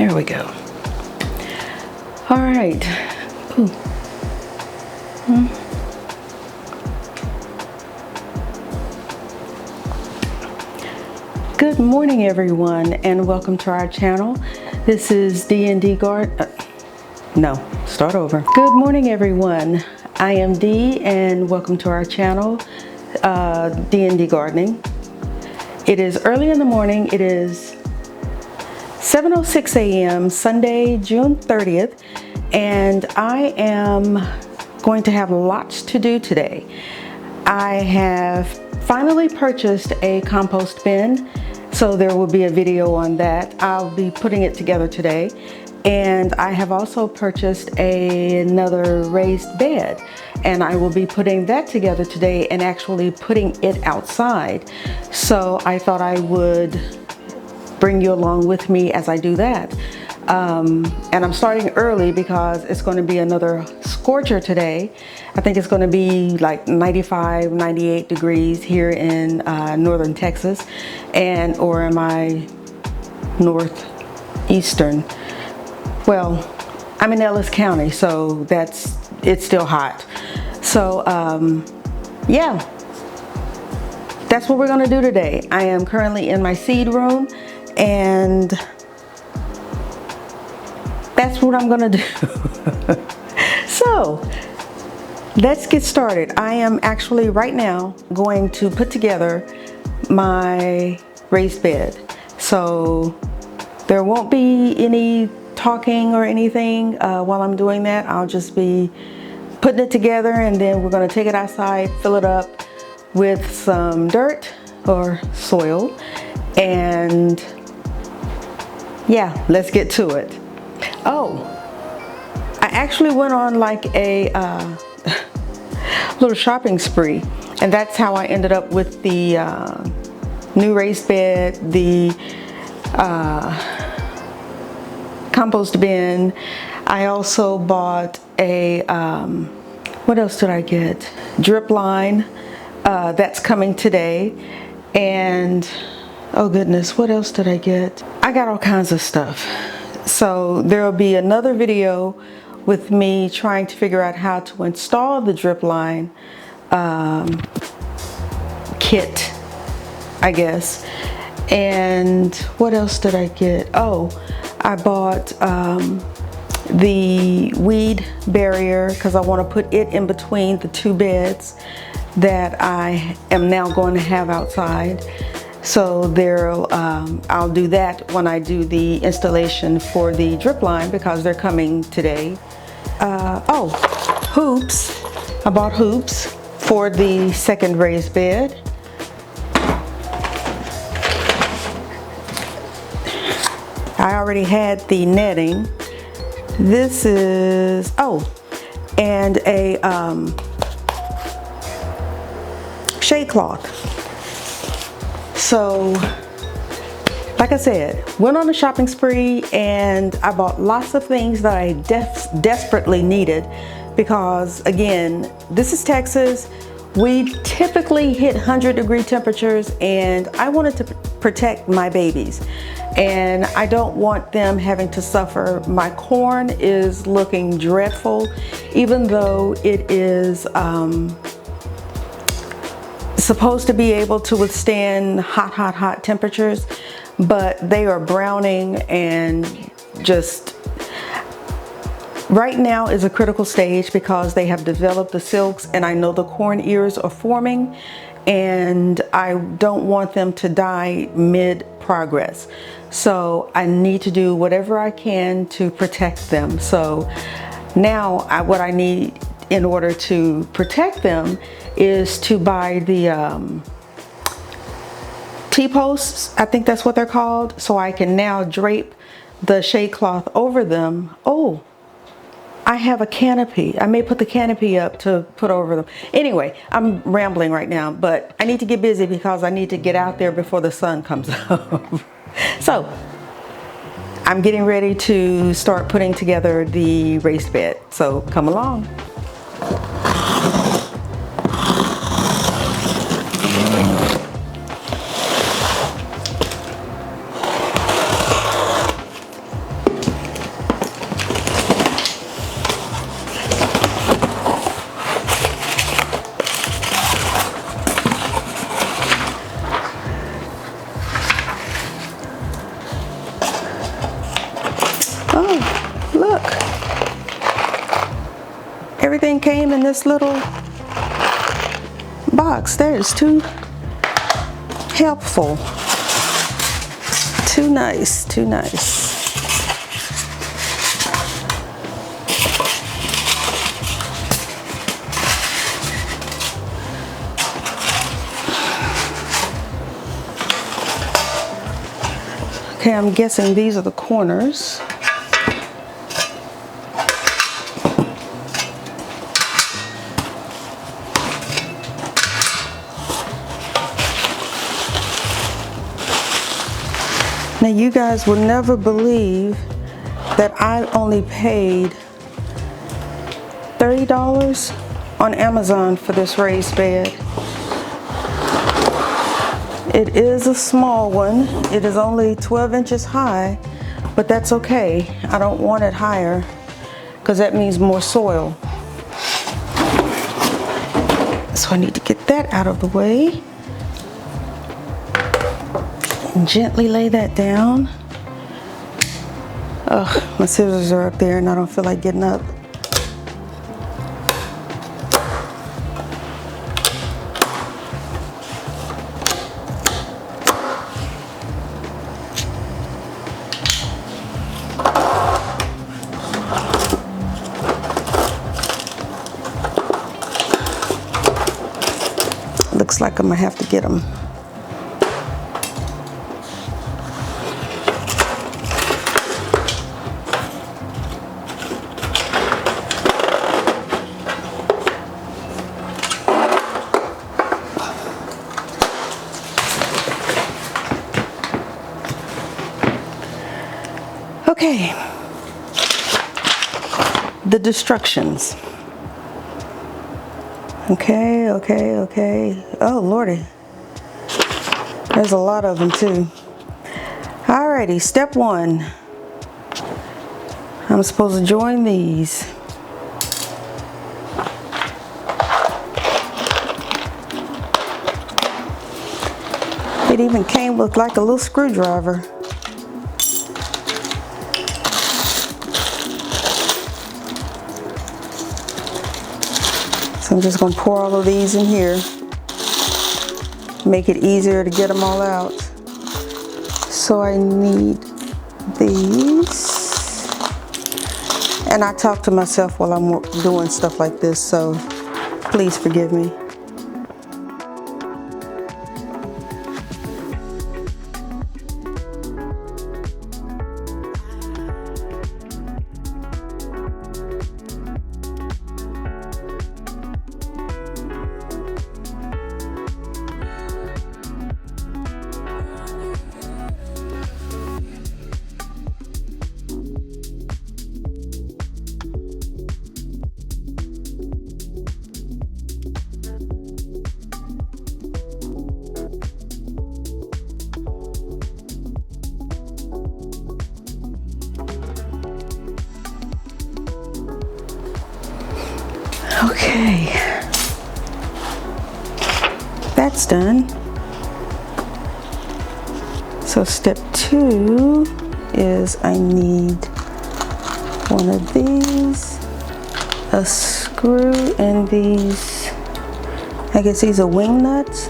There we go. All right. Ooh. Good morning, everyone, and welcome to our channel. This is D&D Start over. Good morning, everyone. I am Dee, and welcome to our channel, D&D Gardening. It is early in the morning. It is 7:06 a.m. Sunday, June 30th, and I am going to have lots to do today. I have finally purchased a compost bin, so there will be a video on that. I'll be putting it together today. And I have also purchased another raised bed, and I will be putting that together today and actually putting it outside. So I thought I would bring you along with me as I do that. And I'm starting early because it's going to be another scorcher today. I think it's going to be like 95, 98 degrees here in northern Texas, or am I northeastern? Well, I'm in Ellis County, so it's still hot. So yeah, that's what we're going to do today. I am currently in my seed room, and that's what I'm gonna do. So let's get started. I am actually right now going to put together my raised bed. So there won't be any talking or anything while I'm doing that. I'll just be putting it together, and then we're gonna take it outside, fill it up with some dirt or soil, and yeah, let's get to it. Oh, I actually went on like a little shopping spree, and that's how I ended up with the new raised bed, the compost bin. I also bought a, what else did I get? Drip line, that's coming today. And oh goodness, what else did I get? I got all kinds of stuff. So there will be another video with me trying to figure out how to install the drip line kit, I guess. And what else did I get? Oh, I bought the weed barrier because I want to put it in between the two beds that I am now going to have outside. So I'll do that when I do the installation for the drip line because they're coming today. Oh, hoops. I bought hoops for the second raised bed. I already had the netting. This is, and a shade cloth. So, like I said, went on a shopping spree, and I bought lots of things that I desperately needed because, again, this is Texas. We typically hit 100-degree temperatures, and I wanted to protect my babies, and I don't want them having to suffer. My corn is looking dreadful, even though it is supposed to be able to withstand hot temperatures, but they are browning, and just right now is a critical stage because they have developed the silks, and I know the corn ears are forming, and I don't want them to die mid-progress. So I need to do whatever I can to protect them. So now what I need in order to protect them is to buy the T-posts, I think that's what they're called, so I can now drape the shade cloth over them. Oh, I have a canopy. I may put the canopy up to put over them. Anyway, I'm rambling right now, but I need to get busy because I need to get out there before the sun comes up. So I'm getting ready to start putting together the raised bed, so come along. everything came in this little box. That is too helpful. Too nice, too nice. Okay, I'm guessing these are the corners. Now you guys will never believe that I only paid $30 on Amazon for this raised bed. It is a small one. It is only 12 inches high, but that's okay. I don't want it higher because that means more soil. So I need to get that out of the way. And gently lay that down. Ugh, my scissors are up there and I don't feel like getting up. Looks like I'm gonna have to get them. Okay, the destructions. Okay. Oh, Lordy. There's a lot of them too. Alrighty, step one. I'm supposed to join these. It even came with like a little screwdriver. So I'm just going to pour all of these in here. Make it easier to get them all out. So I need these. And I talk to myself while I'm doing stuff like this, so please forgive me. Okay, that's done. So step two is I need one of these, a screw, and these, I guess these are wing nuts,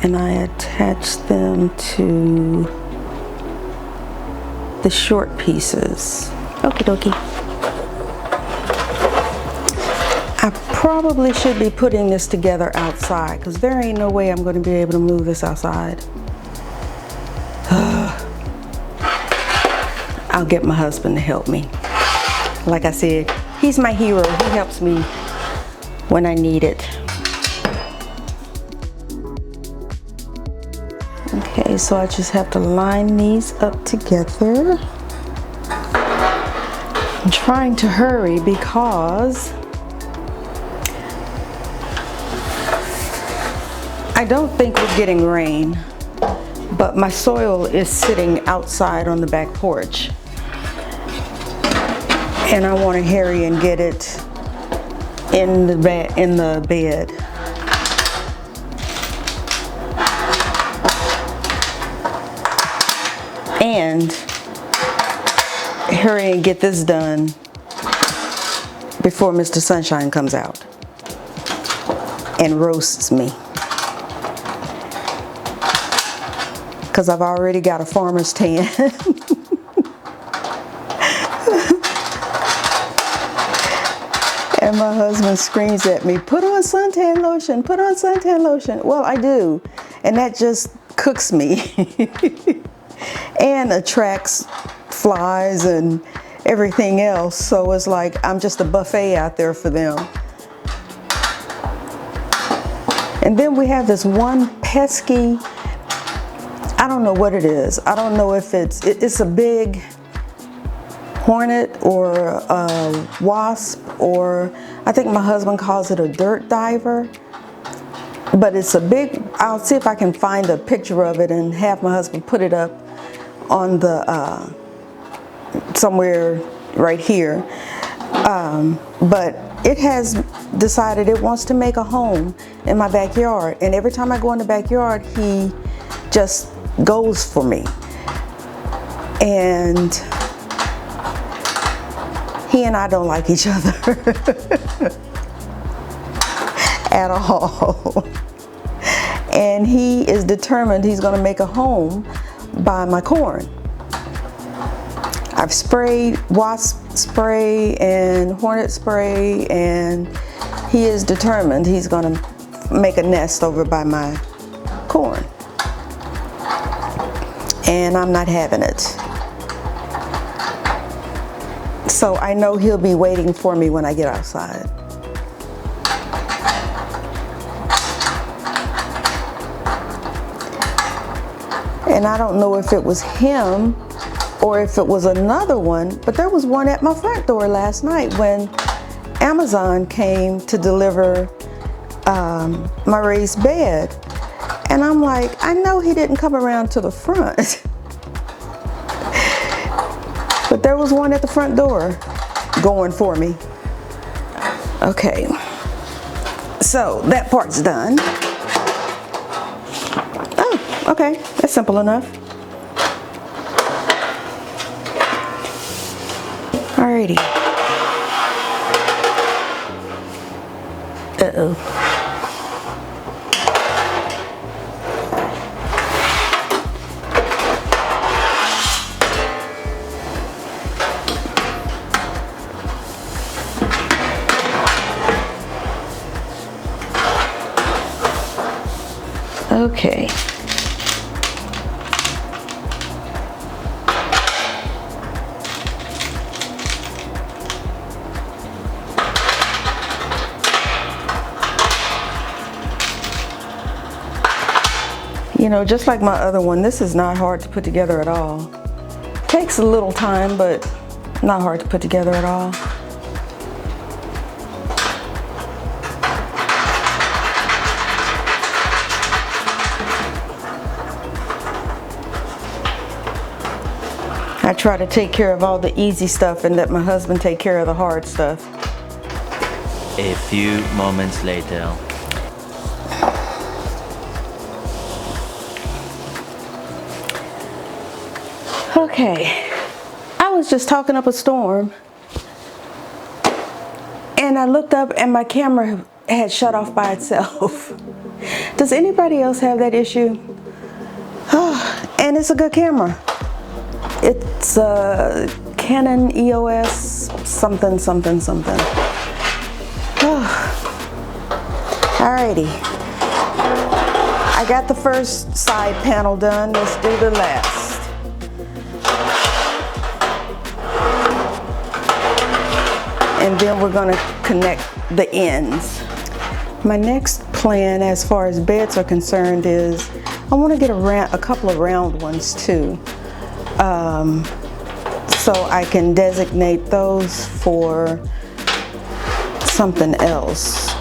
and I attach them to the short pieces. Okie dokie. I probably should be putting this together outside because there ain't no way I'm going to be able to move this outside. I'll get my husband to help me. Like I said, he's my hero. He helps me when I need it. Okay, so I just have to line these up together. I'm trying to hurry because I don't think we're getting rain, but my soil is sitting outside on the back porch. And I want to hurry and get it in the bed. And hurry and get this done before Mr. Sunshine comes out and roasts me. Because I've already got a farmer's tan. And my husband screams at me, put on suntan lotion, put on suntan lotion. Well, I do. And that just cooks me and attracts flies and everything else. So it's like I'm just a buffet out there for them. And then we have this one pesky, I don't know what it is. I don't know if it's a big hornet or a wasp, or I think my husband calls it a dirt diver. But it's a big, I'll see if I can find a picture of it and have my husband put it up on the, somewhere right here. But it has decided it wants to make a home in my backyard. And every time I go in the backyard, he just goes for me. And he and I don't like each other at all. And he is determined he's going to make a home by my corn. I've sprayed wasp spray and hornet spray, and he is determined he's going to make a nest over by my corn. And I'm not having it. So I know he'll be waiting for me when I get outside. And I don't know if it was him or if it was another one, but there was one at my front door last night when Amazon came to deliver my raised bed. And I'm like, I know he didn't come around to the front. But there was one at the front door going for me. Okay, so that part's done. Oh, okay, that's simple enough. Alrighty. Uh-oh. Okay. You know, just like my other one, this is not hard to put together at all. Takes a little time, but not hard to put together at all. I try to take care of all the easy stuff and let my husband take care of the hard stuff. A few moments later. Okay, I was just talking up a storm and I looked up and my camera had shut off by itself. Does anybody else have that issue? Oh, and it's a good camera. It's a Canon EOS something. Oh. Alrighty. I got the first side panel done. Let's do the last. And then we're going to connect the ends. My next plan as far as beds are concerned is I want to get a couple of round ones too. So I can designate those for something else.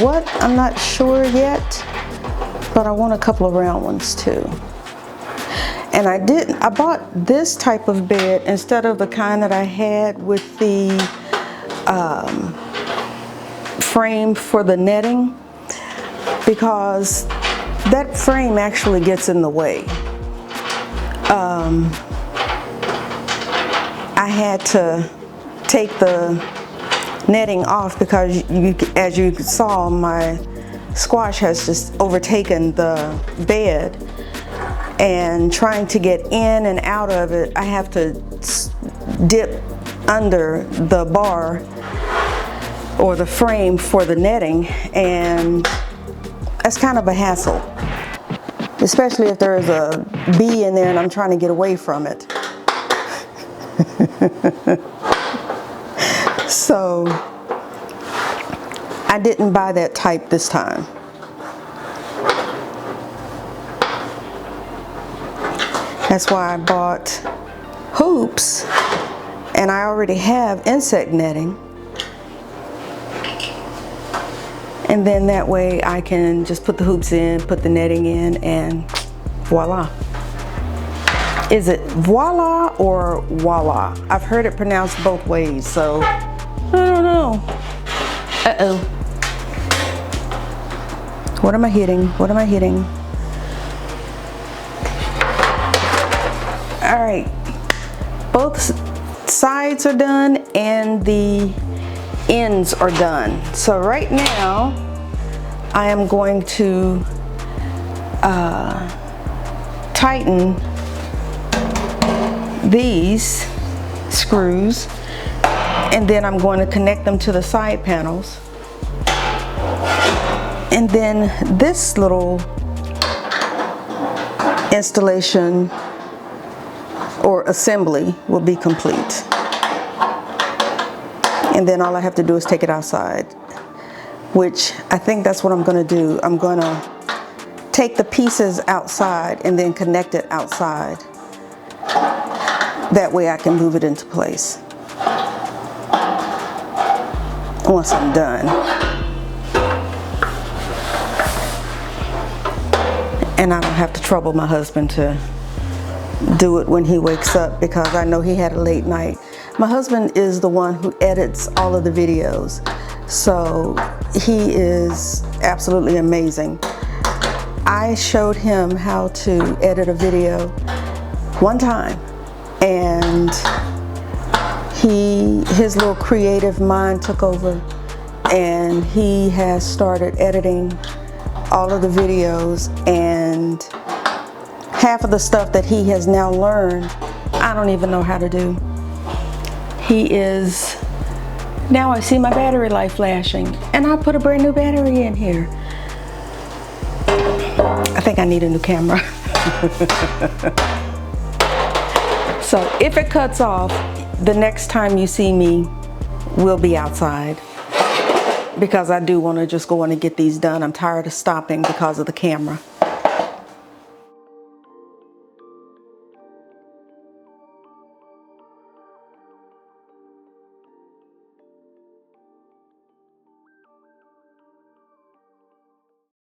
What? I'm not sure yet, but I want a couple of round ones too. And I bought this type of bed instead of the kind that I had with the frame for the netting, because that frame actually gets in the way. I had to take the netting off because as you saw, my squash has just overtaken the bed, and trying to get in and out of it, I have to dip under the bar or the frame for the netting, and that's kind of a hassle, especially if there is a bee in there and I'm trying to get away from it. So I didn't buy that type this time. That's why I bought hoops, and I already have insect netting. And then that way I can just put the hoops in, put the netting in, and voila. Is it voila or voila? I've heard it pronounced both ways, so I don't know. Uh-oh. What am I hitting? What am I hitting? All right, both sides are done and the ends are done. So right now I am going to tighten these screws, and then I'm going to connect them to the side panels, and then this little installation or assembly will be complete. And then all I have to do is take it outside, which I think that's what I'm going to do. I'm going to take the pieces outside and then connect it outside. That way I can move it into place once I'm done. And I don't have to trouble my husband to do it when he wakes up, because I know he had a late night. My husband is the one who edits all of the videos, so he is absolutely amazing. I showed him how to edit a video one time, and his little creative mind took over, and he has started editing all of the videos, and half of the stuff that he has now learned, I don't even know how to do. He is, now I see my battery light flashing, and I put a brand new battery in here. I think I need a new camera. So if it cuts off, the next time you see me, we'll be outside, because I do want to just go in and get these done. I'm tired of stopping because of the camera.